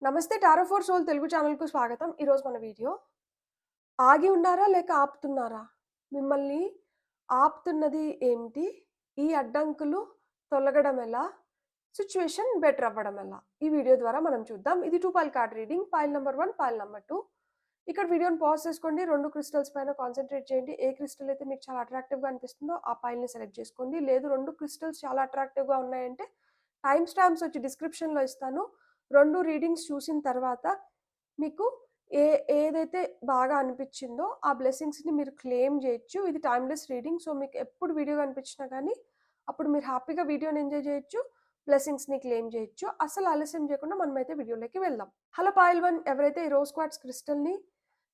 నమస్తే tarot for soul Telugu ఛానల్‌కు స్వాగతం. ఈరోజు మన వీడియో ఆగి ఉన్నారా? లేక ఆపుతున్నారా? మిమ్మల్ని ఆపుతున్నది ఏంటి? ఈ అడ్డంకులు తొలగడం ఎలా? సిట్యుయేషన్ బెటర్ అవ్వడం ఎలా? ఈ వీడియో ద్వారా మనం చూద్దాం. ఇది 2 pile card reading. Pile number 1, pile number 2. ఇక్కడ వీడియోని పాజ్ చేసుకోండి. 2 క్రిస్టల్స్ పైన కాన్సంట్రేట్ చేయండి. ఏ క్రిస్టల్ అయితే మీకు చాలా అట్రాక్టివ్‌గా అనిపిస్తుందో ఆ పైల్‌ని సెలెక్ట్ చేసుకోండి. లేదు 2 క్రిస్టల్స్ చాలా అట్రాక్టివ్‌గా ఉన్నాయంటే టైమ్ స్టాంప్స్ వచ్చి డిస్క్రిప్షన్‌లో ఇస్తాను. 2 రీడింగ్స్ చూసిన తర్వాత మీకు ఏదైతే బాగా అనిపించిందో ఆ బ్లెస్సింగ్స్‌ని మీరు క్లెయిమ్ చేయొచ్చు. ఇది టైమ్‌లెస్ రీడింగ్. సో, మీకు ఎప్పుడు వీడియో కనిపించినా గానీ, అప్పుడు మీరు హ్యాపీగా వీడియోని ఎంజాయ్ చేయొచ్చు. బ్లెస్సింగ్స్‌ని క్లెయిమ్ చేయొచ్చు. అస్సలు ఆలస్యం చేయకుండా మనమైతే వీడియోలోకి వెళ్దాం. హలో పాయిల్ 1 ఎవరైతే ఈ రోజ్ క్వార్ట్జ్ క్రిస్టల్‌ని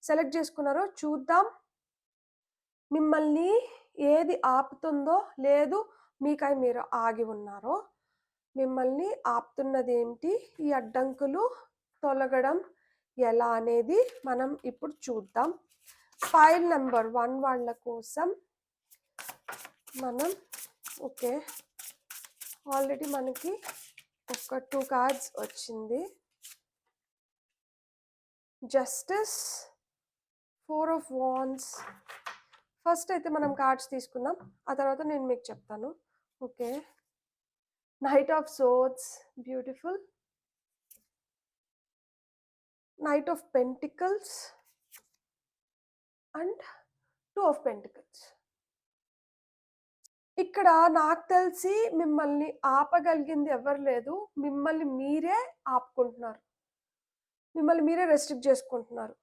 సెలెక్ట్ చేసుకున్నారో చూద్దాం. మిమ్మల్ని ఏది ఆపుతుందో, లేదు మీకై మీరు ఆగి ఉన్నారో, మిమ్మల్ని ఆపుతున్నదేంటి? ఈ అడ్డంకులు తొలగడం ఎలా అనేది మనం ఇప్పుడు చూద్దాం. ఫైల్ నంబర్ 1 వాళ్ళ కోసం మనం ఓకే. ఆల్రెడీ మనకి ఒక 2 కార్డ్స్ వచ్చింది. Justice, 4 of wands. ఫస్ట్ అయితే మనం కార్డ్స్ తీసుకుందాం. ఆ తర్వాత నేను మీకు చెప్తాను. Okay. Night of swords, beautiful. Night of pentacles and 2 of pentacles. ఇక్కడ నాకు తెలిసి మిమ్మల్ని ఆపగలిగింది ఎవరు లేదు. మిమ్మల్ని మీరే ఆపుకుంటున్నారు. మిమ్మల్ని మీరే రెస్ట్రిక్ట్ చేసుకుంటున్నారు.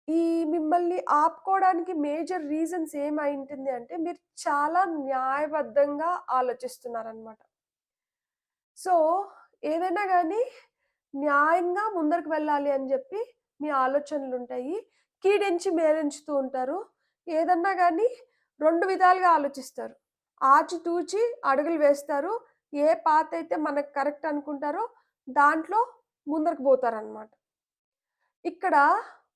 ఈ మిమ్మల్ని ఆపుకోవడానికి మేజర్ రీజన్స్ ఏమైంటుంది అంటే మీరు చాలా న్యాయబద్ధంగా ఆలోచిస్తున్నారనమాట. సో, ఏదైనా గానీ న్యాయంగా ముందరకు వెళ్ళాలి అని జెప్పి మీ ఆలోచనలుంటాయి. కీడెంచి మేలెంచుతూ ఉంటారు. ఏదన్నా గానీ 2 విధాలుగా ఆలోచిస్తారు. ఆచితూచి అడుగులు వేస్తారు. ఏ పాతయితే మనకు కరెక్ట్ అనుకుంటారో దాంట్లో ముందరకు బోతారనమాట. ఇక్కడ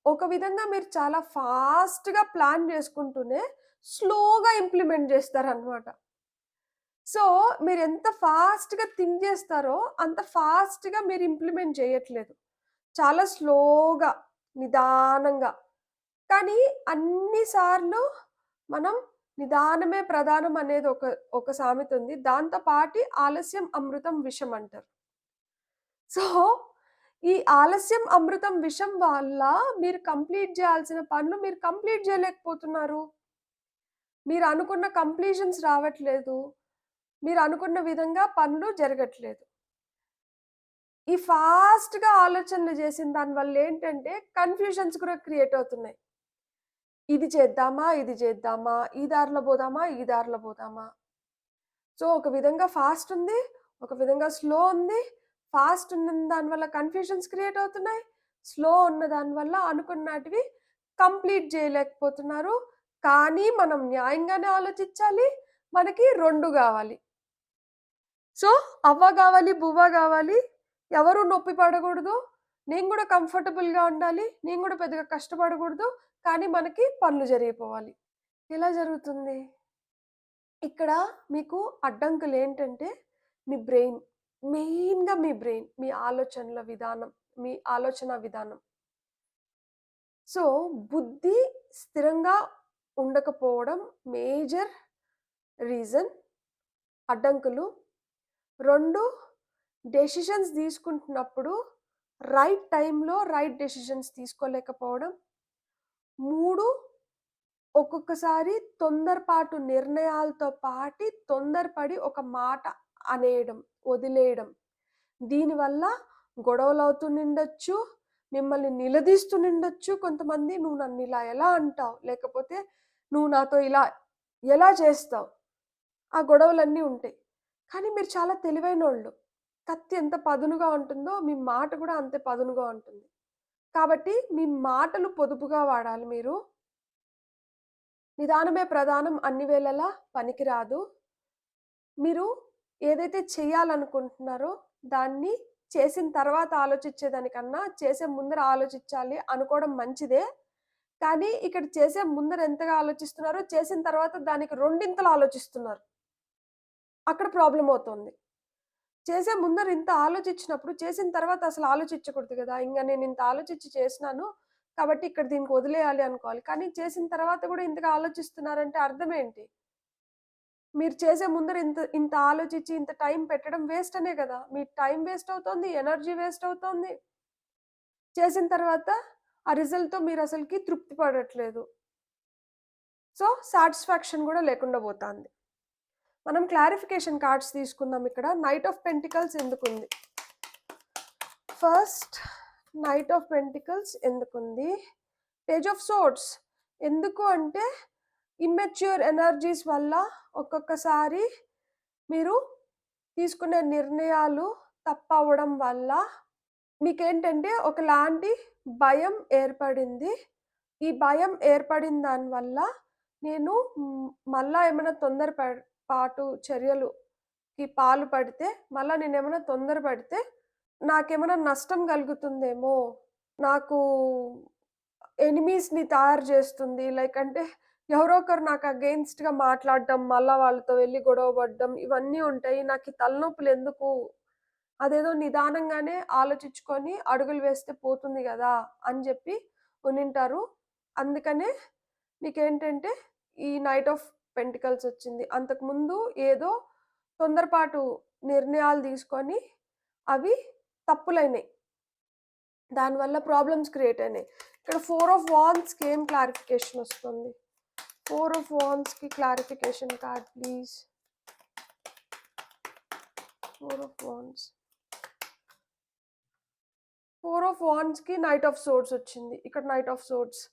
ఒక విధంగా మీరు చాలా ఫాస్ట్‌గా ప్లాన్ జేసుకుంటూనే స్లోగా ఇంప్లిమెంట్ జేస్తారనమాట. సో, మీరెంత ఫాస్ట్‌గా థింక్ జేస్తారో, అంత ఫాస్ట్‌గా మీరు ఇంప్లిమెంట్ చేయట్లేదు. చాలా స్లోగా, నిదానంగా. కానీ అన్ని సార్లు మనం నిదానమే ప్రధానం అనేది ఒక సామెత ఉంది. దాంతో పాటి ఆలస్యం అమృతం విషం అంటారు. సో, ఈ ఆలస్యం అమృతం విషం వల్ల మీరు కంప్లీట్ జేయాల్సిన పనులు మీరు కంప్లీట్ జేయలేకపోతున్నారు. మీరు అనుకున్న కంప్లీషన్స్ రావట్లేదు. మీరు అనుకున్న విధంగా పనులు జరగట్లేదు. ఈ ఫాస్ట్‌గా ఆలోచనలు చేసిన దానివల్ల ఏంటంటే కన్‌ఫ్యూజన్స్ కూడా క్రియేట్ అవుతున్నాయి. ఇది చేద్దామా? ఇది చేద్దామా? ఈ దారిలో పోదామా? ఈ దారిలో పోదామా? సో, ఒక విధంగా ఫాస్ట్ ఉంది. ఒక విధంగా స్లో ఉంది. ఫాస్ట్ ఉన్న దానివల్ల కన్‌ఫ్యూజన్స్ క్రియేట్ అవుతున్నాయి. స్లో ఉన్న దానివల్ల అనుకున్నటివి కంప్లీట్ చేయలేకపోతున్నారు. కానీ మనం న్యాయంగానే ఆలోచించాలి. మనకి 2 గావాలి. సో, అవ్వ గావాలి, బువ్వ గావాలి. ఎవరు నొప్పి పడగూడదు. నేను గూడా కంఫర్టబుల్‌గా ఉండాలి. నేను గూడా పెద్దగా కష్టపడగూడదు. కానీ మనకి పనులు జరిగిపోవాలి. ఎలా జరుగుతుంది? ఇక్కడ మీకు అడ్డంకులేంటంటే మీ బ్రెయిన్. మెయిన్‌గా మీ బ్రెయిన్. మీ ఆలోచనల విధానం. మీ ఆలోచన విధానం. సో, బుద్ధి స్థిరంగా ఉండకపోవడం మేజర్ రీజన్. అడ్డంకులు. 2 డెసిషన్స్ తీసుకుంటున్నప్పుడు రైట్ టైంలో రైట్ డెసిషన్స్ తీసుకోలేకపోవడం. 3 ఒక్కొక్కసారి తొందరపాటు నిర్ణయాలతో తొందరపడి ఒక మాట అనేయడం, వదిలేయడం. దీనివల్ల గొడవలవుతూ నిండొచ్చు. మిమ్మల్ని నిలదీస్తూ నిండొచ్చు. కొంతమంది "నువ్వు నన్నిలా ఎలా అంటావు?" లేకపోతే "నువ్వు నాతో ఇలా ఎలా చేస్తావు?" ఆ గొడవలన్నీ ఉంటాయి. కానీ మీరు చాలా తెలివైనోళ్ళు. కత్తి ఎంత పదునుగా ఉంటుందో మీ మాట కూడా అంతే పదునుగా ఉంటుంది. కాబట్టి మీ మాటలు పొదుపుగా వాడాలి మీరు. నిదానమే ప్రధానం అన్ని వేళలా పనికిరాదు. మీరు ఏదైతే చేయాలనుకుంటున్నారో దాన్ని చేసిన తర్వాత ఆలోచించేదానికన్నా చేసే ముందర ఆలోచించాలి అనుకోవడం మంచిదే. కానీ ఇక్కడ చేసే ముందర ఎంతగా ఆలోచిస్తున్నారో చేసిన తర్వాత దానికి రెండింతలు ఆలోచిస్తున్నారు. అక్కడ ప్రాబ్లమ్ అవుతుంది. చేసే ముందర ఇంత ఆలోచించినప్పుడు చేసిన తర్వాత అసలు ఆలోచించకూడదు గదా! ఇంగ నేనింత ఆలోచించి చేసినాను. కాబట్టి ఇక్కడ దీనికి వదిలేయాలి అనుకోవాలి. కానీ చేసిన తర్వాత గూడా ఇంతగా ఆలోచిస్తున్నారంటే అర్థమేంటి? మీరు చేసే ముందర ఇంత ఇంత ఆలోచించి, ఇంత టైం పెట్టడం వేస్ట్ అనే గదా! మీ టైం వేస్ట్ అవుతోంది, ఎనర్జీ వేస్ట్ అవుతోంది. చేసిన తర్వాత ఆ రిజల్ట్‌తో మీరసలకి తృప్తి పడట్లేదు. సో, సాటిస్ఫాక్షన్ గూడా లేకుండా పోతాంది. మనం క్లారిఫికేషన్ కార్డ్స్ తీసుకుందాం ఇక్కడ. నైట్ ఆఫ్ పెంటికల్స్ ఎందుకుంది? ఫస్ట్ నైట్ ఆఫ్ పెంటికల్స్ ఎందుకుంది? పేజ్ ఆఫ్ సోర్డ్స్ ఎందుకు అంటే ఇమ్మెచ్యూర్ ఎనర్జీస్ వల్ల ఒక్కొక్కసారి మీరు తీసుకునే నిర్ణయాలు తప్పవ్వడం వల్ల మీకేంటంటే ఒకలాంటి భయం ఏర్పడింది. ఈ భయం ఏర్పడిన దానివల్ల నేను మళ్ళా ఏమైనా పాటు చర్యలుకి పాల్పడితే, మళ్ళా నేనేమైనా తొందరపడితే నాకేమైనా నష్టం కలుగుతుందేమో! నాకు ఎనిమీస్‌ని తయారు చేస్తుంది. లైక్ అంటే ఎవరో ఒకరు నాకు అగెయిన్స్ట్‌గా మాట్లాడడం, మళ్ళా వాళ్ళతో వెళ్లి గొడవ పడడం ఇవన్నీ ఉంటాయి. నాకీ తలనొప్పులెందుకు? అదేదో నిదానంగానే ఆలోచించుకొని అడుగులు వేస్తే పోతుంది గదా! అని జెప్పి ఉండింటారు. అందుకనే మీకేంటంటే ఈ నైట్ ఆఫ్ పెంటికల్స్ వచ్చింది. అంతకుముందు ఏదో తొందరపాటు నిర్ణయాలు తీసుకొని అవి తప్పులైనయి. దానివల్ల ప్రాబ్లమ్స్ క్రియేట్ అయినాయి. ఇక్కడ 4 ఆఫ్ వాండ్స్‌కి ఏం క్లారిఫికేషన్ వస్తుంది? 4 ఆఫ్ వాండ్స్‌కి clarification card please. 4 of wands. 4 of వాండ్స్‌కి నైట్ ఆఫ్ సోర్డ్స్ వచ్చింది. ఇక్కడ నైట్ ఆఫ్ సోర్డ్స్.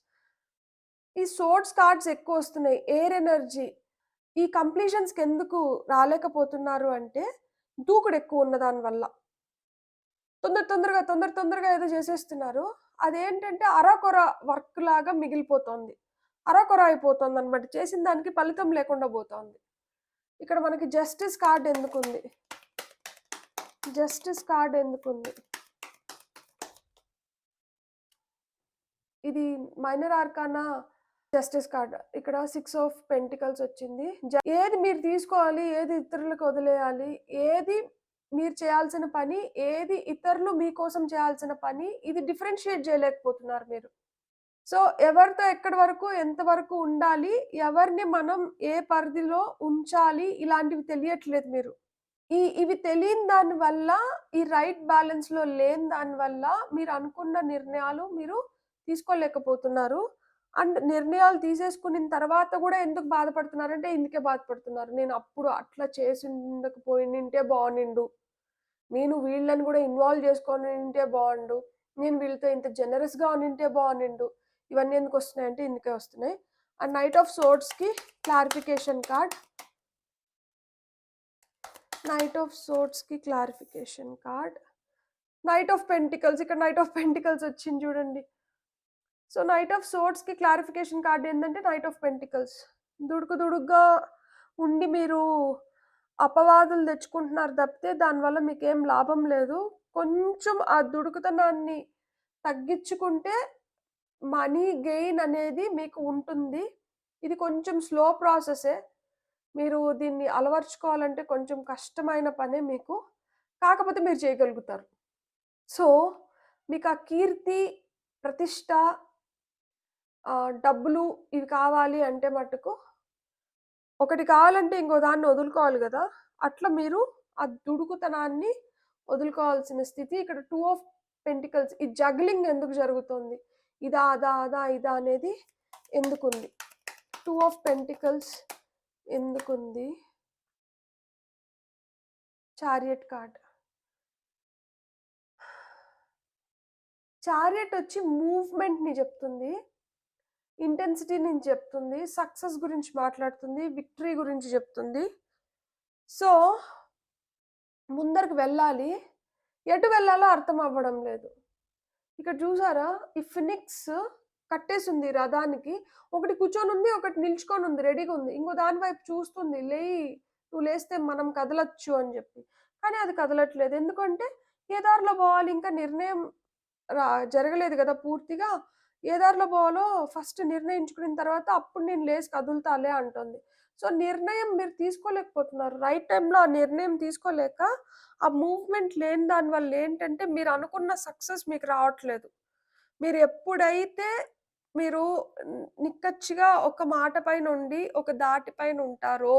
ఈ సోర్డ్స్ కార్డ్స్ ఎక్కువొస్తున్నాయి. Air energy. ఈ కంప్లీషన్స్‌కి ఎందుకు రాలేకపోతున్నారు అంటే, దూకుడు ఎక్కువున్న దాని వల్ల. తొందరగా ఏదో చేసేస్తున్నారు. అదేంటంటే అరకొర వర్క్ లాగా మిగిలిపోతోంది. అరకొర అయిపోతోందనమాట. చేసిన దానికి ఫలితం లేకుండా పోతోంది. ఇక్కడ మనకి జస్టిస్ కార్డ్ ఎందుకుంది? జస్టిస్ కార్డ్ ఎందుకుంది? ఇది మైనర్ ఆర్కానా జస్టిస్ కార్డ్. ఇక్కడ 6 ఆఫ్ పెంటికల్స్ వచ్చింది. ఏది మీరు తీసుకోవాలి, ఏది ఇతరులకు వదిలేయాలి, ఏది మీరు చేయాల్సిన పని, ఏది ఇతరులు మీకోసం చేయాల్సిన పని, ఇది డిఫరెన్షియేట్ చేయలేకపోతున్నారు మీరు. సో, ఎవరితో ఎక్కడి వరకు, ఎంత వరకు ఉండాలి, ఎవరిని మనం ఏ పరిధిలో ఉంచాలి, ఇలాంటివి తెలియట్లేదు మీరు. ఇవి తెలియని దాని వల్ల, ఈ రైట్ బ్యాలెన్స్‌లో లేని దాని వల్ల మీరు అనుకున్న నిర్ణయాలు మీరు తీసుకోలేకపోతున్నారు. అండ్ నిర్ణయాలు తీసేసుకునిన తర్వాత గూడా ఎందుకు బాధపడుతున్నారంటే, ఇందుకే బాధపడుతున్నారు. నేను అప్పుడు అట్లా చేసుండకపోయుండింటే బావుండిండు. నేను వీళ్ళని గూడా ఇన్వాల్వ్ చేసుకొనుంటే బావుండు. నేను వీళ్ళతో ఇంత జనరస్‌గా ఉండింటే బావుండిండు. ఇవన్నీ ఎందుకొస్తున్నాయంటే ఇందుకే వస్తున్నాయి. అండ్ నైట్ ఆఫ్ సోర్డ్స్‌కి క్లారిఫికేషన్ కార్డ్. నైట్ ఆఫ్ సోర్డ్స్‌కి clarification card. Knight of pentacles. ఇక్కడ నైట్ ఆఫ్ పెంటికల్స్ వచ్చింది చూడండి. సో, నైట్ ఆఫ్ సోర్డ్స్‌కి క్లారిఫికేషన్ కార్డ్ ఏందంటే నైట్ ఆఫ్ పెంటికల్స్. దుడుకుగా ఉండి మీరు అపవాదులు తెచ్చుకుంటున్నారు తప్పితే దానివల్ల మీకేం లాభం లేదు. కొంచెం ఆ దుడుకుతనాన్ని తగ్గించుకుంటే మనీ గెయిన్ అనేది మీకు ఉంటుంది. ఇది కొంచెం స్లో ప్రాసెసే. మీరు దీన్ని అలవరుచుకోవాలంటే కొంచెం కష్టమైన పనే మీకు. కాకపోతే మీరు చేయగలుగుతారు. సో, మీకా కీర్తి, ప్రతిష్ట, డబ్బులు ఇవి కావాలి అంటే మటుకు ఒకటి కావాలంటే ఇంకో దాన్ని వదులుకోవాలి గదా! అట్లా మీరు ఆ దుడుకుతనాన్ని వదులుకోవాల్సిన స్థితి ఇక్కడ 2 ఆఫ్ పెంటికల్స్. ఈ జగ్లింగ్ ఎందుకు జరుగుతోంది? ఇదా? అదా? అదా? ఇదా? అనేది ఎందుకుంది? 2 ఆఫ్ పెంటికల్స్ ఎందుకుంది? Chariot card. చారియట్ వచ్చి మూవ్‌మెంట్‌ని జెప్తుంది. ఇంటెన్సిటీని చెప్తుంది. సక్సెస్ గురించి మాట్లాడుతుంది. విక్టరీ గురించి చెప్తుంది. సో, ముందరికి వెళ్ళాలి. ఎటు వెళ్ళాలో అర్థం అవ్వడం లేదు. ఇక్కడ చూసారా? ఈ ఫినిక్స్ కట్టేసుంది రథానికి. ఒకటి కూర్చొనుంది, ఒకటి నిల్చుకొనుంది రెడీగుంది. ఇంకో దాని వైపు చూస్తుంది. లేయి, నువ్వు లేస్తే మనం కదలొచ్చు అని జెప్పి. కానీ అది కదలట్లేదు. ఎందుకంటే ఏ దారిలో పోవాలి ఇంకా నిర్ణయం రా జరగలేదు గదా పూర్తిగా. ఏ దారిలో పోవాలో ఫస్ట్ నిర్ణయించుకున్న తర్వాత అప్పుడు నేను లేసి కదులుతాలే అంటుంది. సో, నిర్ణయం మీరు తీసుకోలేకపోతున్నారు. రైట్ టైమ్‌లో ఆ నిర్ణయం తీసుకోలేక, ఆ మూవ్‌మెంట్ లేని దాని వల్ల ఏంటంటే, మీరనుకున్న సక్సెస్ మీకు రావట్లేదు. మీరెప్పుడైతే మీరు నిక్కచ్చిగా ఒక మాట పైనుండి, ఒక దాటి పైనుంటారో,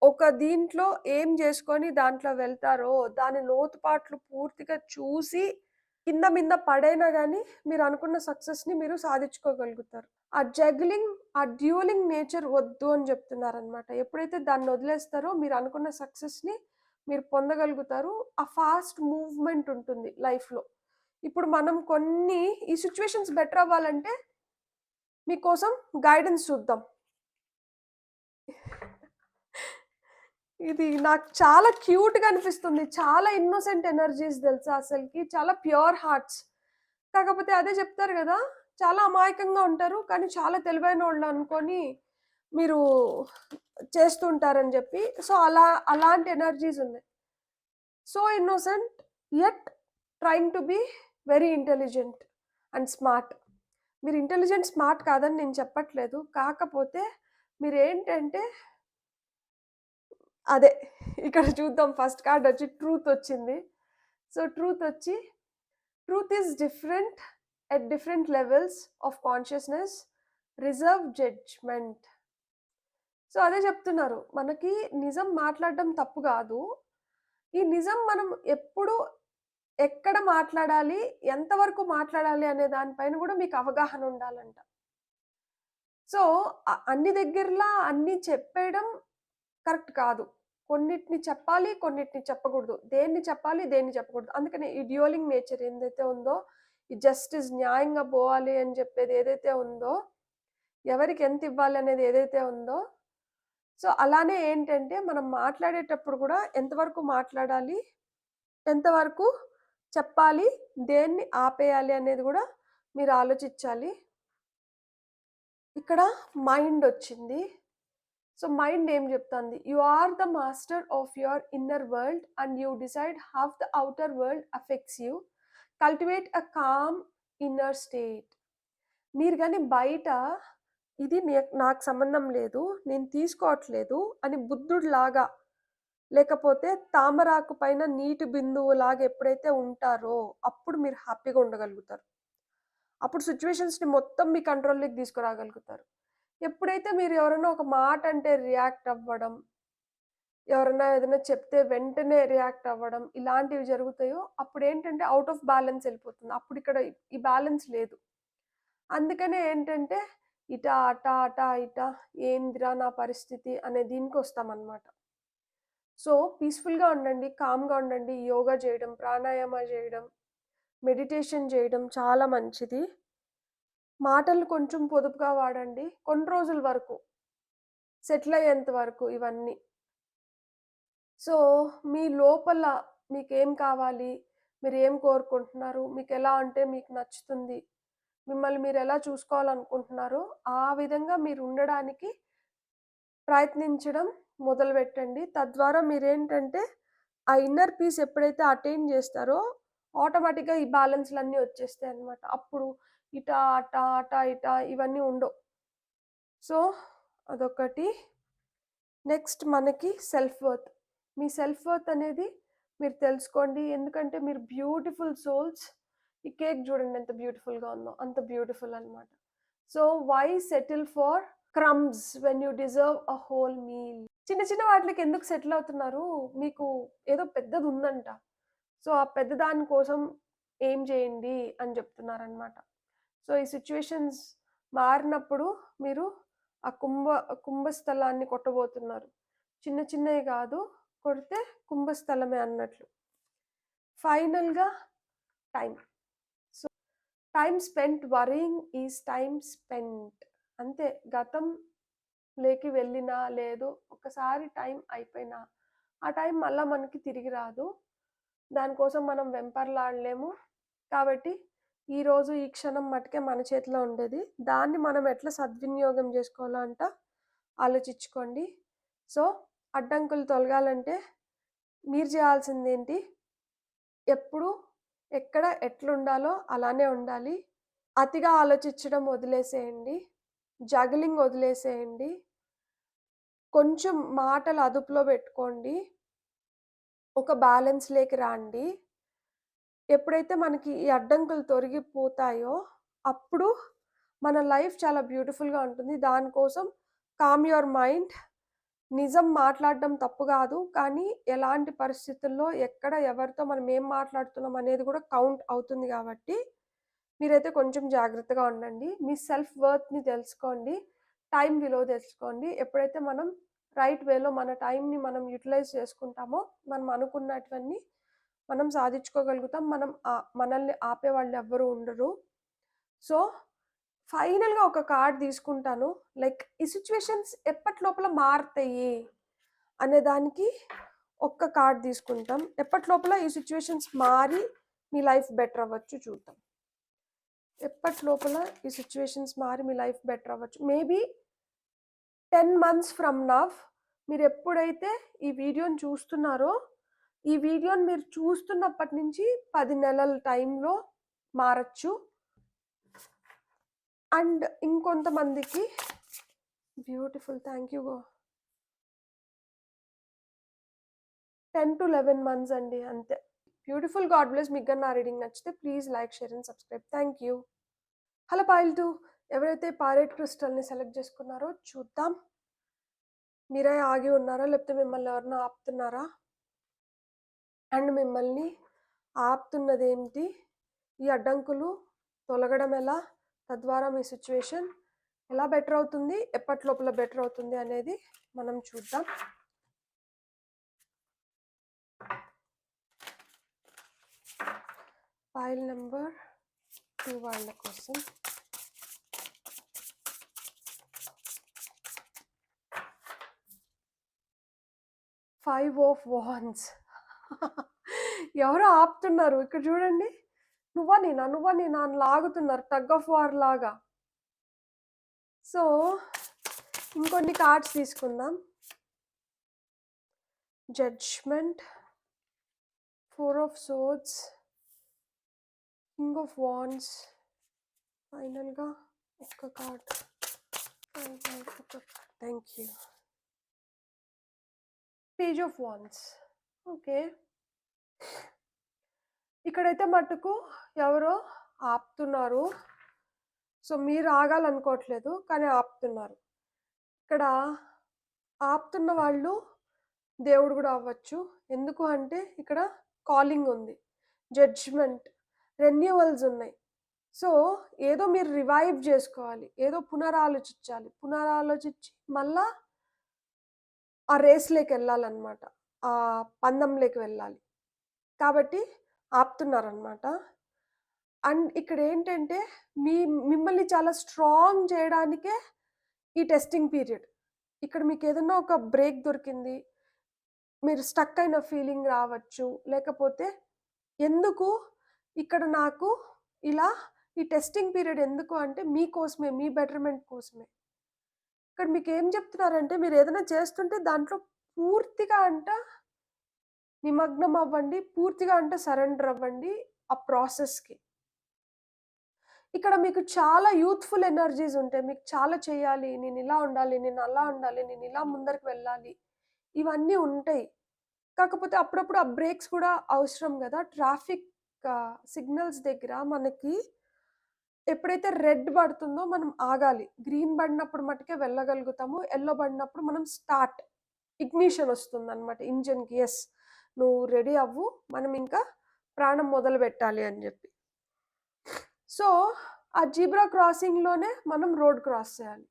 ఒక దీంట్లో ఎయిమ్ జేసుకొని దాంట్లో వెళ్తారో, దాని లోతుపాట్లు పూర్తిగా చూసి, కింద మింద పడైనా గానీ, మీరనుకున్న సక్సెస్‌ని మీరు సాధించుకోగలుగుతారు. ఆ జగ్లింగ్, ఆ డ్యూయలింగ్ నేచర్ వద్దు అని జెప్తున్నారనమాట. ఎప్పుడైతే దాన్నొదిలేస్తారో మీరనుకున్న సక్సెస్‌ని మీరు పొందగలుగుతారు. ఆ ఫాస్ట్ మూవ్‌మెంట్ ఉంటుంది లైఫ్‌లో. ఇప్పుడు మనం కొన్ని ఈ సిట్యుయేషన్స్ బెటర్ అవ్వాలంటే మీకోసం గైడెన్స్ చూద్దాం. ఇది నాకు చాలా క్యూట్‌గా అనిపిస్తుంది. చాలా ఇన్నోసెంట్ ఎనర్జీస్ తెలుసా అసలకి. చాలా ప్యూర్ హార్ట్స్. కాకపోతే అదే చెప్తారు గదా! చాలా అమాయకంగా ఉంటారు. కానీ చాలా తెలివైనోళ్ళు అనుకోని మీరు చేస్తూ ఉంటారని జెప్పి. సో, అలాంటి ఎనర్జీస్ ఉన్నాయి. So innocent yet trying to be very intelligent and smart. మీరు ఇంటెలిజెంట్, స్మార్ట్ కాదని నేను చెప్పట్లేదు. కాకపోతే మీరేంటంటే అదే ఇక్కడ చూద్దాం ఫస్ట్ కార్డొచ్చి ట్రూతొచ్చింది. So, truth is different at different levels of consciousness, reserve judgement. So, అదే చెప్తున్నారు. మనకి నిజం మాట్లాడడం తప్పు గాదు. ఈ నిజం మనం ఎప్పుడు, ఎక్కడ మాట్లాడాలి, ఎంతవరకు మాట్లాడాలి అనే దాని పైన గూడా మీకు అవగాహన ఉండాలంట. సో, అన్ని దగ్గరలా అన్నీ చెప్పేయడం కరెక్ట్ కాదు. కొన్నిటిని చెప్పాలి, కొన్నిటిని చెప్పకూడదు. దేన్ని చెప్పాలి, దేన్ని చెప్పకూడదు. అందుకనే ఈ డ్యూయలింగ్ నేచర్ ఏదైతే ఉందో, ఈ జస్టిస్ న్యాయంగా పోవాలి అని చెప్పేది ఏదైతే ఉందో, ఎవరికి ఎంత ఇవ్వాలి అనేది ఏదైతే ఉందో, సో, అలానే ఏంటంటే మనం మాట్లాడేటప్పుడు కూడా ఎంతవరకు మాట్లాడాలి, ఎంతవరకు చెప్పాలి, దేన్ని ఆపేయాలి అనేది గూడా మీరు ఆలోచించాలి. ఇక్కడ మైండొచ్చింది. సో, మైండ్ ఏం జెప్తాంది? You are the master of your inner world and you decide how the outer world affects you. Cultivate a calm inner state. మీరు గాని బయట ఇది నాకు సంబంధం లేదు, నేను తీసుకోవట్లేదు అని బుద్ధుడిలాగా, లేకపోతే తామరాకు పైన నీటి బిందువులాగా ఎప్పుడైతే ఉంటారో, అప్పుడు మీరు హ్యాపీగా ఉండగలుగుతారు. అప్పుడు సిట్యుయేషన్స్‌ని మొత్తం మీ కంట్రోల్‌లోకి తీసుకురాగలుగుతారు. ఎప్పుడైతే మీరు ఎవరైనా ఒక మాట అంటే రియాక్ట్ అవ్వడం, ఎవరైనా ఏదైనా చెప్తే వెంటనే రియాక్ట్ అవ్వడం, ఇలాంటివి జరుగుతాయో అప్పుడేంటంటే ఔట్ ఆఫ్ బ్యాలెన్స్ ఎళ్ళిపోతుంది. అప్పుడిక్కడ ఈ బ్యాలెన్స్ లేదు. అందుకనే ఏంటంటే ఇట, అట, అట, ఇట ఏందిరా నా పరిస్థితి అనే దీనికొస్తామనమాట. సో, పీస్‌ఫుల్‌గా ఉండండి, కామ్‌గా ఉండండి. యోగా చేయడం, ప్రాణాయామ చేయడం, మెడిటేషన్ చేయడం చాలా మంచిది. మాటలు కొంచెం పొదుపుగా వాడండి. కొన్ని రోజుల వరకు, సెటిల్ అయ్యేంత వరకు ఇవన్నీ. సో, మీ లోపల మీకేం కావాలి? మీరేం కోరుకుంటున్నారు? మీకెలా ఉంటే మీకు నచ్చుతుంది? మిమ్మల్ని మీరెలా చూసుకోవాలనుకుంటున్నారో, ఆ విధంగా మీరుండడానికి ప్రయత్నించడం మొదలుపెట్టండి. తద్వారా మీరేంటంటే, ఆ ఇన్నర్ పీస్ ఎప్పుడైతే అటైన్ జేస్తారో, ఆటోమేటిక్‌గా ఈ బ్యాలెన్స్‌లన్నీ వచ్చేస్తాయన్నమాట. అప్పుడు ఇట, అట, అట, ఇట ఇవన్నీ ఉండవు. సో, అదొకటి. నెక్స్ట్ మనకి సెల్ఫ్ వర్త్. మీ సెల్ఫ్ వర్త్ అనేది మీరు తెలుసుకోండి. ఎందుకంటే మీరు బ్యూటిఫుల్ సోల్స్. ఈ కేక్ జూడండి ఎంత బ్యూటిఫుల్‌గా ఉందో. అంత బ్యూటిఫుల్ అన్నమాట. So, why settle for crumbs when you deserve a whole meal. చిన్న చిన్న వాటిలకి ఎందుకు సెటిల్ అవుతున్నారు? మీకు ఏదో పెద్దదుందంట. సో, ఆ పెద్ద దాని కోసం ఏం చేయండి అని చెప్తున్నారనమాట. సో, ఈ సిట్యుయేషన్స్ మారినప్పుడు మీరు ఆ కుంభస్థలాన్ని కొట్టబోతున్నారు. చిన్న చిన్నయి గాదు, కొడితే కుంభస్థలమే అన్నట్లు. ఫైనల్‌గా time. So, time spent worrying is time spent. అంతే. గతంలోకి వెళ్ళినా, లేదు ఒక్కసారి టైం అయిపోయినా, ఆ టైం మళ్ళా మనకి తిరిగి రాదు. దానికోసం మనం వెంపర్లాడలేము. కాబట్టి ఈరోజు ఈ క్షణం మట్టుకే మన చేతిలో ఉండేది. దాన్ని మనం ఎట్లా సద్వినియోగం జేసుకోవాలో ఆలోచించుకోండి. సో, అడ్డంకులు తొలగాలంటే మీరు చేయాల్సిందేంటి? ఎప్పుడు, ఎక్కడ, ఎట్లుండాలో అలానే ఉండాలి. అతిగా ఆలోచించడం వదిలేసేయండి. జగ్లింగ్ వదిలేసేయండి. కొంచెం మాటలు అదుపులో పెట్టుకోండి. ఒక బ్యాలెన్స్‌లోకి రండి. ఎప్పుడైతే మనకి ఈ అడ్డంకులు తొలగిపోతాయో, అప్పుడు మన లైఫ్ చాలా బ్యూటిఫుల్‌గా ఉంటుంది. దానికోసం కామ్ యువర్ మైండ్. నిజం మాట్లాడడం తప్పు గాదు. కానీ ఎలాంటి పరిస్థితుల్లో, ఎక్కడ, ఎవరితో మనం ఏం మాట్లాడుతున్నాం అనేది కూడా కౌంట్ అవుతుంది గాబట్టి, మీరైతే కొంచెం జాగ్రత్తగా ఉండండి. మీ సెల్ఫ్ వర్త్‌ని తెలుసుకోండి. టైం విలువ తెలుసుకోండి. ఎప్పుడైతే మనం రైట్ వేలో మన టైంని మనం యుటిలైజ్ చేసుకుంటామో, మనం అనుకున్నటివన్నీ మనం సాధించుకోగలుగుతాం. మనల్ని ఆపేవాళ్ళు ఎవ్వరు ఉండరు. సో, ఫైనల్‌గా ఒక కార్డ్ తీసుకుంటాను. లైక్ ఈ సిట్యుయేషన్స్ ఎప్పటిలోపల మారతాయి అనే దానికి ఒక్క కార్డ్ తీసుకుంటాం. ఎప్పటిలోపల ఈ సిట్యుయేషన్స్ మారి మీ లైఫ్ బెటర్ అవ్వచ్చు చూద్దాం. ఎప్పటిలోపల ఈ సిట్యుయేషన్స్ మారి మీ లైఫ్ బెటర్ అవ్వచ్చు. మేబీ 10 మంత్స్ ఫ్రమ్ నవ్ మీరెప్పుడైతే ఈ వీడియోని చూస్తున్నారో, ఈ వీడియోని మీరు చూస్తున్నప్పటి నుంచి 10 నెలల టైంలో మారచ్చు. అండ్ ఇంకొంతమందికి బ్యూటిఫుల్. Thank you. 10-11 మంత్స్ అండి అంతే. బ్యూటిఫుల్. God bless. మీకు గాని నా రీడింగ్ నచ్చితే please like, share and subscribe. Thank you. Hello foil 2. ఎవరైతే పారెట్ క్రిస్టల్‌ని సెలెక్ట్ చేసుకున్నారో చూద్దాం. మీరే ఆగి ఉన్నారా? లేకపోతే మిమ్మల్ని ఎవరైనా ఆపుతున్నారా? అండ్ మిమ్మల్ని ఆపుతున్నదేంటి? ఈ అడ్డంకులు తొలగడం ఎలా? తద్వారా మీ సిట్యుయేషన్ ఎలా బెటర్ అవుతుంది? ఎప్పటిలోపల బెటర్ అవుతుంది అనేది మనం చూద్దాం. పాయిల్ నెంబర్ 2 వాళ్ళ కోసం. Five of wands. ఎవరో ఆపుతున్నారు. ఇక్కడ చూడండి. నువ్వా నేనా అని లాగుతున్నారు. టగ్ ఆఫ్ వార్ లాగా. సో, ఇంకొన్ని కార్డ్స్ తీసుకుందాం. Judgement, 4 of swords, king of wands, ఫైనల్‌గా ఒక్క card. Thank you. Page of wands. Okay. ఇక్కడైతే మటుకు ఎవరో ఆపుతున్నారు. సో, మీరు ఆగాలనుకోవట్లేదు, కానీ ఆపుతున్నారు. ఇక్కడ ఆపుతున్న వాళ్ళు దేవుడు కూడా అవ్వచ్చు. ఎందుకు అంటే ఇక్కడ కాలింగ్ ఉంది, జడ్జ్‌మెంట్, రెన్యూవల్స్ ఉన్నాయి. సో, ఏదో మీరు రివైవ్ చేసుకోవాలి. ఏదో పునరాలోచించి మళ్ళా ఆ రేస్‌లోకి వెళ్ళాలన్నమాట. ఆ పందెంలోకి వెళ్ళాలి. కాబట్టి ఆపుతున్నారనమాట. అండ్ ఇక్కడ ఏంటంటే మిమ్మల్ని చాలా స్ట్రాంగ్ చేయడానికే ఈ టెస్టింగ్ పీరియడ్. ఇక్కడ మీకు ఏదన్నా ఒక బ్రేక్ దొరికింది. మీరు స్టక్ అయిన ఫీలింగ్ రావచ్చు. లేకపోతే ఎందుకు ఇక్కడ నాకు ఇలా ఈ టెస్టింగ్ పీరియడ్ ఎందుకు అంటే మీకోసమే, మీ బెటర్‌మెంట్ కోసమే. ఇక్కడ మీకేం చెప్తున్నారంటే మీరు ఏదైనా చేస్తుంటే దాంట్లో పూర్తిగా నిమగ్నం అవ్వండి. పూర్తిగా సరెండర్ అవ్వండి ఆ ప్రాసెస్‌కి. ఇక్కడ మీకు చాలా యూత్‌ఫుల్ ఎనర్జీస్ ఉంటాయి. మీకు చాలా చేయాలి, నేను ఇలా ఉండాలి, నేను అలా ఉండాలి, నేను ఇలా ముందరికి వెళ్ళాలి, ఇవన్నీ ఉంటాయి. కాకపోతే అప్పుడప్పుడు ఆ బ్రేక్స్ కూడా అవసరం గదా! ట్రాఫిక్ సిగ్నల్స్ దగ్గర మనకి ఎప్పుడైతే రెడ్ పడుతుందో మనం ఆగాలి. గ్రీన్ పడినప్పుడు మట్టుకే వెళ్ళగలుగుతాము. యెల్లో పడినప్పుడు మనం స్టార్ట్. ఇగ్నిషన్ వస్తుందనమాట ఇంజిన్‌కి. యెస్, నువ్వు రెడీ అవ్వు. మనం ఇంకా ప్రాణం మొదలుపెట్టాలి అని జెప్పి. సో, ఆ జీబ్రా క్రాసింగ్‌లోనే మనం రోడ్ క్రాస్ చేయాలి.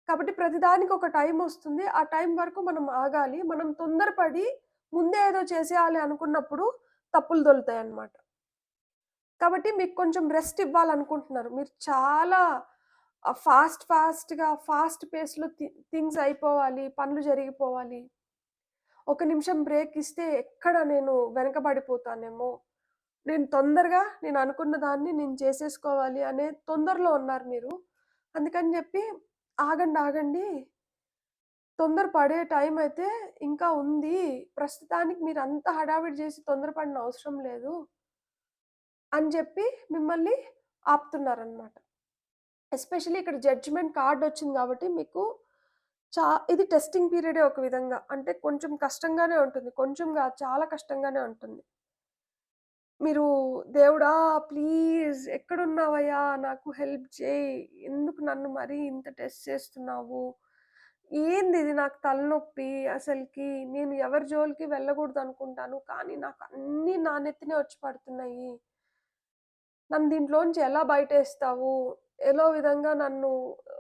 కాబట్టి ప్రతిదానికి ఒక టైం వస్తుంది. ఆ టైం వరకు మనం ఆగాలి. మనం తొందరపడి ముందే ఏదో చేసేయాలి అనుకున్నప్పుడు తప్పులు దొలుతాయన్నమాట. కాబట్టి మీకు కొంచెం రెస్ట్ ఇవ్వాలనుకుంటున్నారు. మీరు చాలా ఫాస్ట్ పేస్‌లో థింగ్స్ అయిపోవాలి, పనులు జరిగిపోవాలి. ఒక నిమిషం బ్రేక్ ఇస్తే ఎక్కడ నేను వెనకబడిపోతానేమో, నేను అనుకున్న దాన్ని నేను చేసేసుకోవాలి అనే తొందరలో ఉన్నారు మీరు. అందుకని చెప్పి ఆగండి. తొందర పడే టైం అయితే ఇంకా ఉంది. ప్రస్తుతానికి మీరంత హడావిడి చేసి తొందరపడిన అవసరం లేదు అని చెప్పి మిమ్మల్ని ఆపుతున్నారనమాట. ఎస్పెషల్లీ ఇక్కడ జడ్జ్‌మెంట్ కార్డ్ వచ్చింది కాబట్టి మీకు ఇది టెస్టింగ్ పీరియడే ఒక విధంగా. అంటే కొంచెం కష్టంగానే ఉంటుంది. కొంచెం గాదు, చాలా కష్టంగానే ఉంటుంది. మీరు దేవుడా! ప్లీజ్ ఎక్కడున్నావయ్యా? నాకు హెల్ప్ చేయి. ఎందుకు నన్ను మరీ ఇంత టెస్ట్ చేస్తున్నావు? ఏందిది నాకు తలనొప్పి అసలకి. నేను ఎవరి జోలికి వెళ్ళకూడదనుకుంటాను. కానీ నాకు అన్నీ నా నెత్తినే వచ్చి పడుతున్నాయి. నన్ను దీంట్లోంచి ఎలా బయటేస్తావు? ఏలో విధంగా నన్ను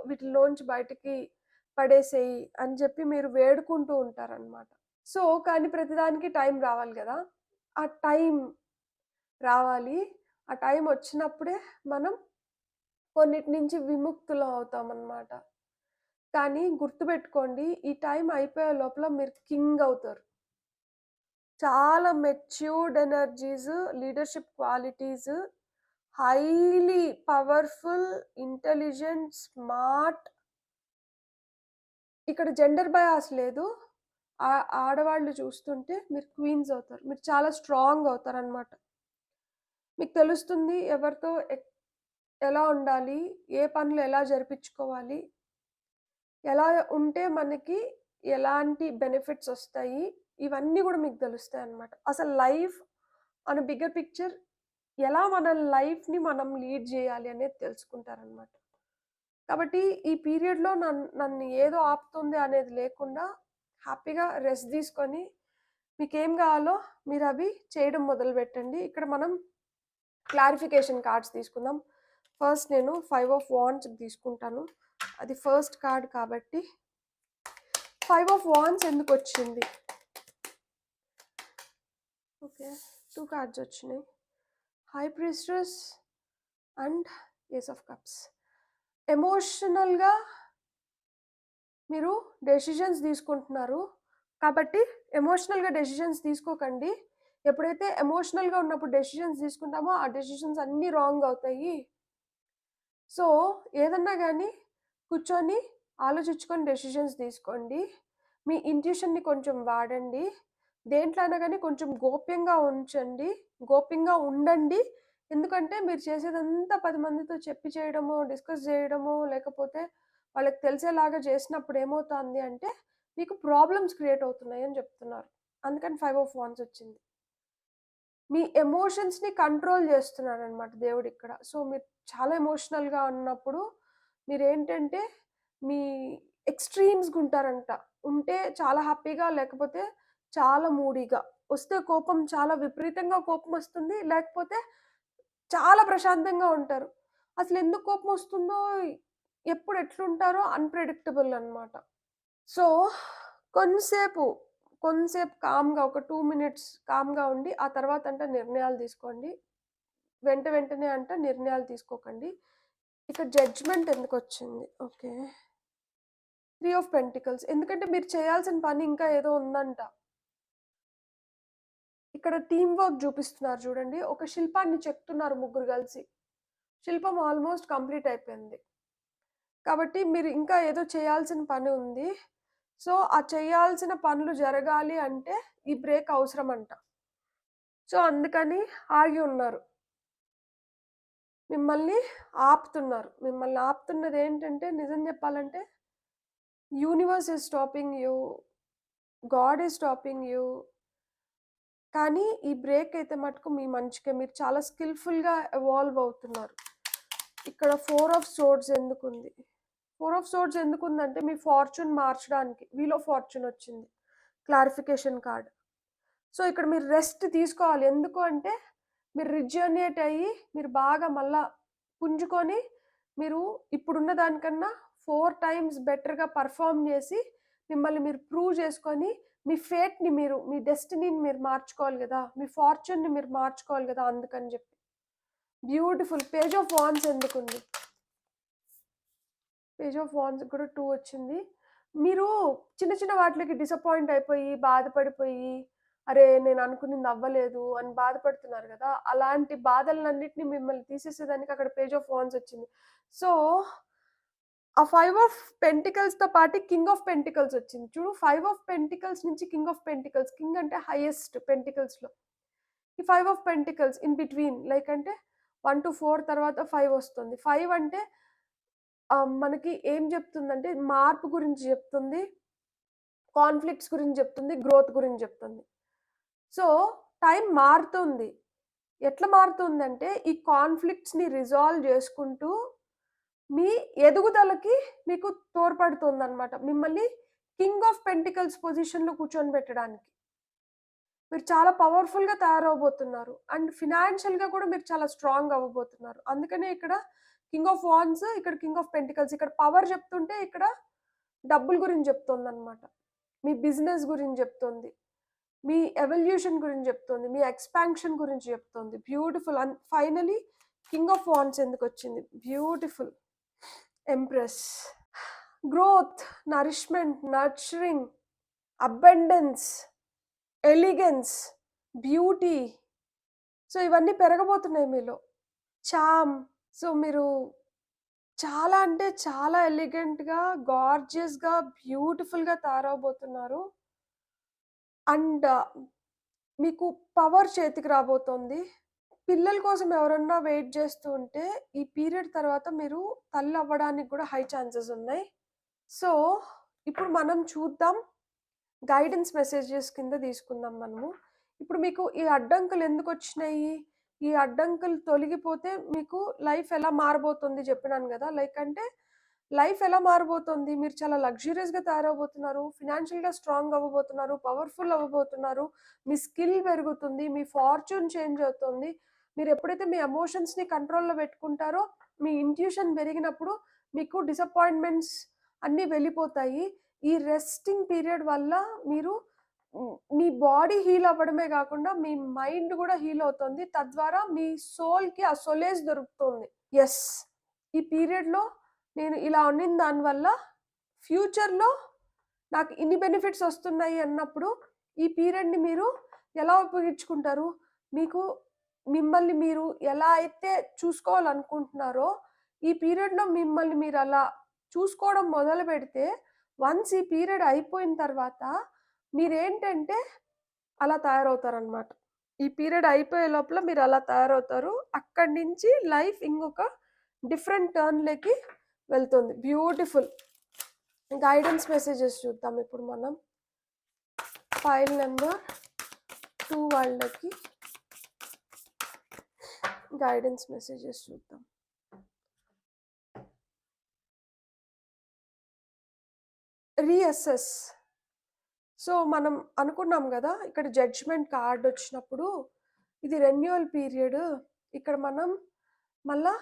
వీటిలోంచి బయటికి పడేసేయి అని చెప్పి మీరు వేడుకుంటూ ఉంటారనమాట. సో, కానీ ప్రతిదానికి టైం రావాలి గదా! ఆ టైం రావాలి. ఆ టైమొచ్చినప్పుడే మనం కొన్నిటి నుంచి విముక్తులం అవుతామనమాట. కానీ గుర్తుపెట్టుకోండి, ఈ టైం అయిపోయే లోపల మీరు కింగ్ అవుతారు. చాలా matured energies, leadership qualities, highly powerful, intelligent, smart, ఇక్కడ జెండర్ బయాస్ లేదు. ఆడవాళ్ళు చూస్తుంటే మీరు క్వీన్స్ అవుతారు. మీరు చాలా స్ట్రాంగ్ అవుతారనమాట. మీకు తెలుస్తుంది ఎవరితో ఎలా ఉండాలి? ఏ పనులు ఎలా జరిపించుకోవాలి? ఎలా ఉంటే మనకి ఎలాంటి బెనిఫిట్స్ ఒస్తాయి? ఇవన్నీ గూడా మీకు తెలుస్తాయన్నమాట. అసలు life on a bigger picture ఎలా మన లైఫ్‌ని మనం లీడ్ జేయాలి అనేది తెలుసుకుంటారనమాట. కాబట్టి ఈ పీరియడ్‌లో నన్ను ఏదో ఆపుతుంది అనేది లేకుండా హ్యాపీగా రెస్ట్ తీసుకొని మీకేం గావాలో మీరవి చేయడం మొదలుపెట్టండి. ఇక్కడ మనం క్లారిఫికేషన్ కార్డ్స్ తీసుకుందాం. ఫస్ట్ నేను 5 ఆఫ్ వాండ్స్ తీసుకుంటాను. అది ఫస్ట్ కార్డ్ కాబట్టి 5 ఆఫ్ వాండ్స్ ఎందుకొచ్చింది? ఓకే. 2 కార్డ్స్ వచ్చినాయి. High priestess and ace of cups. ఎమోషనల్‌గా మీరు డెసిషన్స్ తీసుకుంటున్నారు. కాబట్టి ఎమోషనల్‌గా డెసిషన్స్ తీసుకోకండి. ఎప్పుడైతే ఎమోషనల్‌గా ఉన్నప్పుడు డెసిషన్స్ తీసుకుంటామో, ఆ డెసిషన్స్ అన్నీ రాంగ్ అవుతాయి. సో, ఏదన్నా గానీ కూర్చొని ఆలోచించుకొని డెసిషన్స్ తీసుకోండి. మీ ఇంట్యూషన్‌ని కొంచెం వాడండి. దేంట్లో అయినా గానీ కొంచెం గోప్యంగా ఉంచండి. గోప్యంగా ఉండండి. ఎందుకంటే మీరు చేసేదంతా 10 మందితో చెప్పి చేయడమో, డిస్కస్ జేయడమో, లేకపోతే వాళ్ళకి తెలిసేలాగా చేసినప్పుడు ఏమవుతాంది అంటే, మీకు ప్రాబ్లమ్స్ క్రియేట్ అవుతున్నాయని చెప్తున్నారు. అందుకని 5 ఆఫ్ వాండ్స్ వచ్చింది. మీ ఎమోషన్స్‌ని కంట్రోల్ జేస్తున్నారనమాట దేవుడిక్కడ. సో, మీరు చాలా ఎమోషనల్‌గా ఉన్నప్పుడు మీరేంటంటే, మీ ఎక్స్‌ట్రీమ్స్‌గుంటారంట. ఉంటే చాలా హ్యాపీగా, లేకపోతే చాలా మూడీగా. వస్తే కోపం చాలా విపరీతంగా కోపమొస్తుంది. లేకపోతే చాలా ప్రశాంతంగా ఉంటారు. అసలెందుకు కోపమొస్తుందో, ఎప్పుడు ఎట్లుంటారో అన్‌ప్రెడిక్టబుల్ అనమాట. సో, కొంసేపు, కొంసేపు కామ్‌గా ఒక 2 మినిట్స్ కామ్‌గా ఉండి, ఆ తర్వాతంట నిర్ణయాలు తీసుకోండి. వెంటనే అంట నిర్ణయాలు తీసుకోకండి. ఇక్కడ జడ్జ్‌మెంట్ ఎందుకొచ్చింది? ఓకే. 3 of pentacles. ఎందుకంటే మీరు చేయాల్సిన పని ఇంకా ఏదో ఉందంట. ఇక్కడ టీమ్ వర్క్ చూపిస్తున్నారు చూడండి. ఒక శిల్పాన్ని చెక్కుతున్నారు ముగ్గురు కలిసి. శిల్పం ఆల్‌మోస్ట్ కంప్లీట్ అయిపోయింది. కాబట్టి మీరు ఇంకా ఏదో చేయాల్సిన పని ఉంది. సో, ఆ చేయాల్సిన పనులు జరగాలి అంటే ఈ బ్రేక్ అవసరమంట. సో, అందుకని ఆగి ఉన్నారు. మిమ్మల్ని ఆపుతున్నారు. మిమ్మల్ని ఆపుతున్నదేంటంటే నిజం చెప్పాలంటే universe is stopping you. God is stopping you. కానీ ఈ బ్రేక్ అయితే మటుకు మీ మంచికే. మీరు చాలా స్కిల్‌ఫుల్‌గా ఎవాల్వ్ అవుతున్నారు. ఇక్కడ 4 ఆఫ్ సోర్డ్స్ ఎందుకుంది? 4 ఆఫ్ సోర్డ్స్ ఎందుకుందంటే మీ ఫార్చ్యూన్ మార్చడానికి. వీల్ ఆఫ్ ఫార్చ్యూన్ వచ్చింది. Clarification card. సో, ఇక్కడ మీరు రెస్ట్ తీసుకోవాలి. ఎందుకు అంటే మీరు రిజ్యూనేట్ అయ్యి మీరు బాగా మళ్ళా పుంజుకొని మీరు ఇప్పుడున్న దానికన్నా 4 టైమ్స్ బెటర్‌గా పెర్ఫార్మ్ చేసి మిమ్మల్ని మీరు ప్రూవ్ చేసుకొని మీ ఫేట్‌ని మీరు, మీ డెస్టినీని మీరు మార్చుకోవాలి గదా! మీ ఫార్చ్యూన్‌ని మీరు మార్చుకోవాలి గదా! అందుకని జెప్పి. బ్యూటిఫుల్. పేజ్ ఆఫ్ వాండ్స్ ఎందుకుంది? పేజ్ ఆఫ్ వాండ్స్‌కి కూడా 2 వచ్చింది. మీరు చిన్న చిన్న వాటిలకి డిసప్పాయింట్ అయిపోయి, బాధపడిపోయి, అరే! నేను అనుకునింది అవ్వలేదు అని బాధపడుతున్నారు గదా! అలాంటి బాధలన్నిటిని మిమ్మల్ని తీసేసేదానికి అక్కడ పేజ్ ఆఫ్ వాండ్స్ వచ్చింది. సో, ఆ 5 ఆఫ్ పెంటికల్స్‌తో పాటు కింగ్ ఆఫ్ పెంటికల్స్ వచ్చింది. చూడు 5 ఆఫ్ పెంటికల్స్ నుంచి కింగ్ ఆఫ్ పెంటికల్స్. కింగ్ అంటే హైయెస్ట్ పెంటికల్స్‌లో. ఈ 5 of pentacles in between like అంటే 1-4 తర్వాత 5 వస్తుంది. 5 అంటే మనకి ఏం చెప్తుందంటే మార్పు గురించి చెప్తుంది. కాన్‌ఫ్లిక్ట్స్ గురించి చెప్తుంది. గ్రోత్ గురించి చెప్తుంది. సో, టైం మారుతుంది. ఎట్లా మారుతుందంటే ఈ కాన్‌ఫ్లిక్ట్స్‌ని రిజాల్వ్ చేసుకుంటూ మీ ఎదుగుదలకి మీకు తోడ్పడుతుందనమాట. మిమ్మల్ని కింగ్ ఆఫ్ పెంటికల్స్ పొజిషన్‌లో కూర్చొనిబెట్టడానికి. మీరు చాలా పవర్‌ఫుల్‌గా తయారవ్వబోతున్నారు. అండ్ ఫినాన్షియల్‌గా కూడా మీరు చాలా స్ట్రాంగ్ అవ్వబోతున్నారు. అందుకనే ఇక్కడ కింగ్ ఆఫ్ వాండ్స్, ఇక్కడ కింగ్ ఆఫ్ పెంటికల్స్. ఇక్కడ పవర్ చెప్తుంటే ఇక్కడ డబ్బుల గురించి చెప్తుందనమాట. మీ బిజినెస్ గురించి చెప్తుంది. మీ ఎవల్యూషన్ గురించి చెప్తుంది. మీ ఎక్స్‌పాన్షన్ గురించి చెప్తుంది. Beautiful. And finally king of wands ఎందుకొచ్చింది? Beautiful. Empress. Growth, nourishment, nurturing, abundance, elegance, beauty. So, ఇవన్నీ పెరగబోతున్నాయి మీలో. చార్మ్. సో, మీరు చాలా అంటే చాలా ఎలిగెంట్‌గా, గార్జియస్‌గా, బ్యూటిఫుల్‌గా తయారవబోతున్నారు. అండ్ మీకు పవర్ చేతికి రాబోతోంది. పిల్లల కోసం ఎవరన్నా వెయిట్ చేస్తూ ఉంటే, ఈ పీరియడ్ తర్వాత మీరు తల్లవ్వడానికి కూడా హై ఛాన్సెస్ ఉన్నాయి. సో, ఇప్పుడు మనం చూద్దాం. గైడెన్స్ మెసేజెస్ కింద తీసుకుందాం మనము. ఇప్పుడు మీకు ఈ అడ్డంకులు ఎందుకొచ్చినాయి? ఈ అడ్డంకులు తొలగిపోతే మీకు లైఫ్ ఎలా మారబోతుంది చెప్పినాను గదా! లైక్ అంటే లైఫ్ ఎలా మారబోతుంది? మీరు చాలా లగ్జూరియస్‌గా తయారవ్వబోతున్నారు. ఫినాన్షియల్‌గా స్ట్రాంగ్ అవ్వబోతున్నారు. పవర్‌ఫుల్ అవ్వబోతున్నారు. మీ స్కిల్ పెరుగుతుంది. మీ ఫార్చ్యూన్ చేంజ్ అవుతుంది. మీరు ఎప్పుడైతే మీ ఎమోషన్స్‌ని కంట్రోల్‌లో పెట్టుకుంటారో, మీ ఇంట్యూషన్ పెరిగినప్పుడు మీకు డిసప్పాయింట్‌మెంట్స్ అన్నీ వెళ్ళిపోతాయి. ఈ రెస్టింగ్ పీరియడ్ వల్ల మీరు మీ బాడీ హీల్ అవ్వడమే గాకుండా, మీ మైండ్ గూడా హీల్ అవుతుంది. తద్వారా మీ సోల్‌కి ఆ సొలేస్ దొరుకుతుంది. యెస్. ఈ పీరియడ్‌లో నేను ఇలా ఉండిన దానివల్ల ఫ్యూచర్‌లో నాకు ఇన్ని బెనిఫిట్స్ ఒస్తున్నాయి అన్నప్పుడు, ఈ పీరియడ్‌ని మీరు ఎలా ఉపయోగించుకుంటారు? మీకు మిమ్మల్ని మీరు ఎలా అయితే చూసుకోవాలనుకుంటున్నారో, ఈ పీరియడ్‌లో మిమ్మల్ని మీరు అలా చూసుకోవడం మొదలుపెడితే, వన్స్ ఈ పీరియడ్ అయిపోయిన తర్వాత మీరేంటంటే అలా తయారవుతారనమాట. ఈ పీరియడ్ అయిపోయే లోపల మీరు అలా తయారవుతారు. అక్కడి నుంచి లైఫ్ ఇంకొక డిఫరెంట్ టర్న్‌లోకి వెళ్తుంది. బ్యూటిఫుల్. గైడెన్స్ మెసేజెస్ చూద్దాం ఇప్పుడు మనం. ఫైల్ నెంబర్ 2 వాళ్ళకి గైడెన్స్ మెసేజెస్ చూద్దాం. రీఅసెస్. సో, మనం అనుకున్నాం గదా! ఇక్కడ జడ్జ్‌మెంట్ కార్డ్ వచ్చినప్పుడు ఇది రెన్యువల్ పీరియడ్. ఇక్కడ మనం మళ్ళా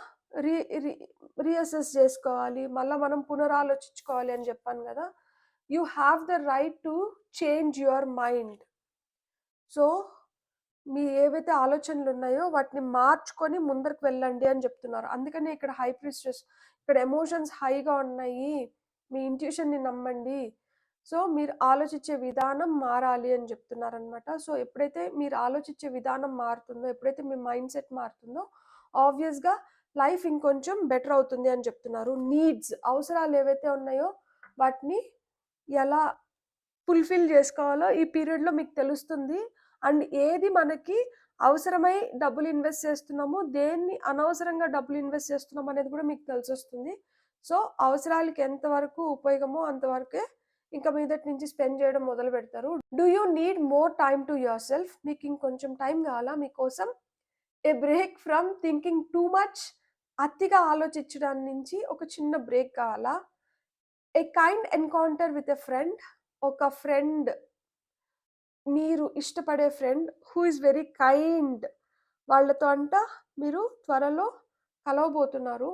రీ రీ రీఅసెస్ చేసుకోవాలి. మళ్ళా మనం పునరాలోచించుకోవాలి అని చెప్పాను గదా! You have the right to change your mind. So, మీ ఏవైతే ఆలోచనలున్నాయో వాటిని మార్చుకొని ముందరికి వెళ్ళండి అని చెప్తున్నారు. అందుకనే ఇక్కడ హై ప్రీస్టెస్, ఇక్కడ ఎమోషన్స్ హైగా ఉన్నాయి. మీ ఇంట్యూషన్‌ని నమ్మండి. సో, మీరు ఆలోచించే విధానం మారాలి అని చెప్తున్నారనమాట. సో, ఎప్పుడైతే మీరు ఆలోచించే విధానం మారుతుందో, ఎప్పుడైతే మీ మైండ్ సెట్ మారుతుందో, ఆబ్వియస్‌గా లైఫ్ ఇంకొంచెం బెటర్ అవుతుంది అని చెప్తున్నారు. నీడ్స్, అవసరాలు ఏవైతే ఉన్నాయో వాటిని ఎలా ఫుల్‌ఫిల్ చేసుకోవాలో ఈ పీరియడ్‌లో మీకు తెలుస్తుంది. అండ్ ఏది మనకి అవసరమై డబ్బులు ఇన్వెస్ట్ చేస్తున్నామో, దేన్ని అనవసరంగా డబ్బులు ఇన్వెస్ట్ చేస్తున్నాం అనేది కూడా మీకు తెలిసొస్తుంది. సో, అవసరాలకి ఎంతవరకు ఉపయోగమో అంతవరకే ఇంక మీదటి నుంచి స్పెండ్ చేయడం మొదలుపెడతారు. Do you need more time to yourself? మీకు ఇంకొంచెం టైం కావాలా మీకోసం? A break from thinking too much. అతిగా ఆలోచించడం నుంచి ఒక చిన్న బ్రేక్ కావాలా? A kind encounter with a friend. ఒక ఫ్రెండ్, మీరు ఇష్టపడే friend who is very kind, వాళ్ళతో అంట మీరు త్వరలో కలవబోతున్నారు.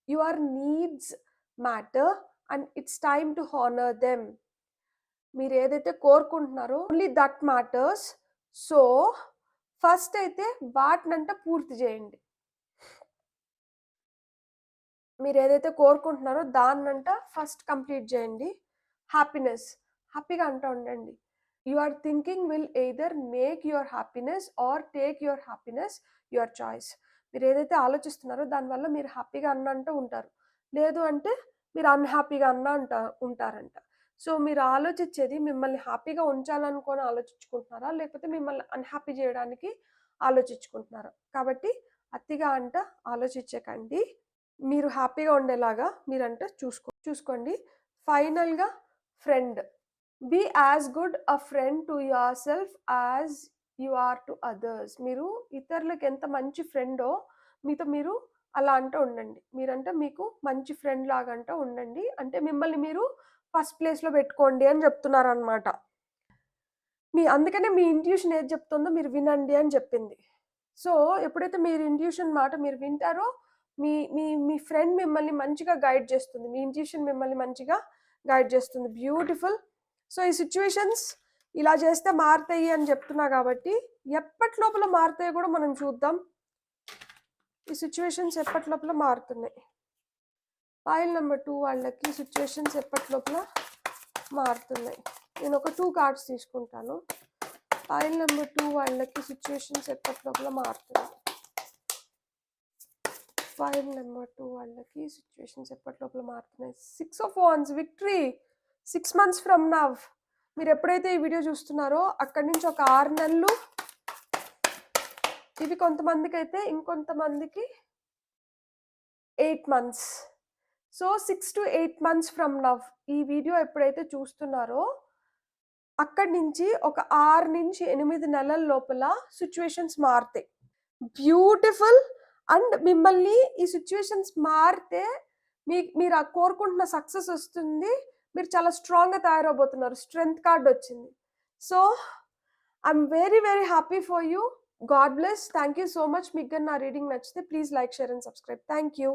Your needs matter and it's time to honour them. మీరు ఏదైతే కోరుకుంటున్నారో only that matters. So, first అయితే వాటినంట పూర్తి చేయండి. మీరు ఏదైతే కోరుకుంటున్నారో దాన్నంట ఫస్ట్ కంప్లీట్ చేయండి. హ్యాపీనెస్, హ్యాపీగా అంటూ ఉండండి. Your thinking will either make your happiness are take your happiness, your choice. మీరు ఏదైతే ఆలోచిస్తున్నారో దానివల్ల మీరు హ్యాపీగా అన్నంటూ ఉంటారు. లేదు అంటే మీరు అన్‌హ్యాపీగా ఉంటారంట. సో, మీరు ఆలోచించేది మిమ్మల్ని హ్యాపీగా ఉంచాలనుకోని ఆలోచించుకుంటున్నారా? లేకపోతే మిమ్మల్ని అన్‌హ్యాపీ చేయడానికి ఆలోచించుకుంటున్నారా? కాబట్టి అతిగా ఆలోచించకండి. మీరు హ్యాపీగా ఉండేలాగా మీరంటే చూసుకోండి. ఫైనల్‌గా friend. Be as good a friend to yourself as you are to others. మీరు ఇతరులకి ఎంత మంచి ఫ్రెండో మీతో మీరు అలా అంటూ ఉండండి. మీరంటే మీకు మంచి ఫ్రెండ్ లాగా అంటూ ఉండండి. అంటే మిమ్మల్ని మీరు ఫస్ట్ ప్లేస్‌లో పెట్టుకోండి అని చెప్తున్నారనమాట. అందుకనే మీ ఇంట్యూషన్ ఏది చెప్తుందో మీరు వినండి అని చెప్పింది. సో, ఎప్పుడైతే మీరు ఇంట్యూషన్ మాట మీరు వింటారో, మీ మీ మీ ఫ్రెండ్ మిమ్మల్ని మంచిగా గైడ్ చేస్తుంది. మీ ఇంట్యూషన్ మిమ్మల్ని మంచిగా గైడ్ చేస్తుంది. బ్యూటిఫుల్. సో, ఈ సిట్యుయేషన్స్ ఇలా చేస్తే మారతాయి అని చెప్తున్నా కాబట్టి, ఎప్పటి లోపల మారతాయో కూడా మనం చూద్దాం. ఈ సిట్యుయేషన్స్ ఎప్పటి లోపల మారుతున్నాయి. ఫైల్ నెంబర్ 2 వాళ్ళకి సిట్యుయేషన్స్ ఎప్పటి లోపల మారుతున్నాయి. నేను ఒక 2 కార్డ్స్ తీసుకుంటాను. ఫైల్ నెంబర్ 2 వాళ్ళకి సిట్యుయేషన్స్ ఎప్పటి లోపల మారుతున్నాయి. ఫైల్ నెంబర్ 2 వాళ్ళకి సిట్యుయేషన్స్ ఎప్పటి లోపల మారుతున్నాయి. 6 of wands victory 6 months from now. మీరు ఎప్పుడైతే ఈ వీడియో చూస్తున్నారో అక్కడి నుంచి ఒక 6 నెలలు, ఇవి కొంతమందికి అయితే ఇంకొంతమందికి 8 months. So 6 to 8 months from now ఈ వీడియో ఎప్పుడైతే చూస్తున్నారో అక్కడి నుంచి ఒక 6 నుంచి 8 నెలల లోపల సిట్యుయేషన్స్ మారుతాయి. బ్యూటిఫుల్. అండ్ మిమ్మల్ని ఈ సిట్యుయేషన్స్ మారితే మీరు కోరుకుంటున్న సక్సెస్ వస్తుంది. మీరు చాలా స్ట్రాంగ్గా తయారవబోతున్నారు. స్ట్రెంగ్త్ కార్డ్ వచ్చింది. So I'm very very happy for you. God bless. Thank you so much. మీకు నా రీడింగ్ నచ్చితే please like, share and subscribe. Thank you.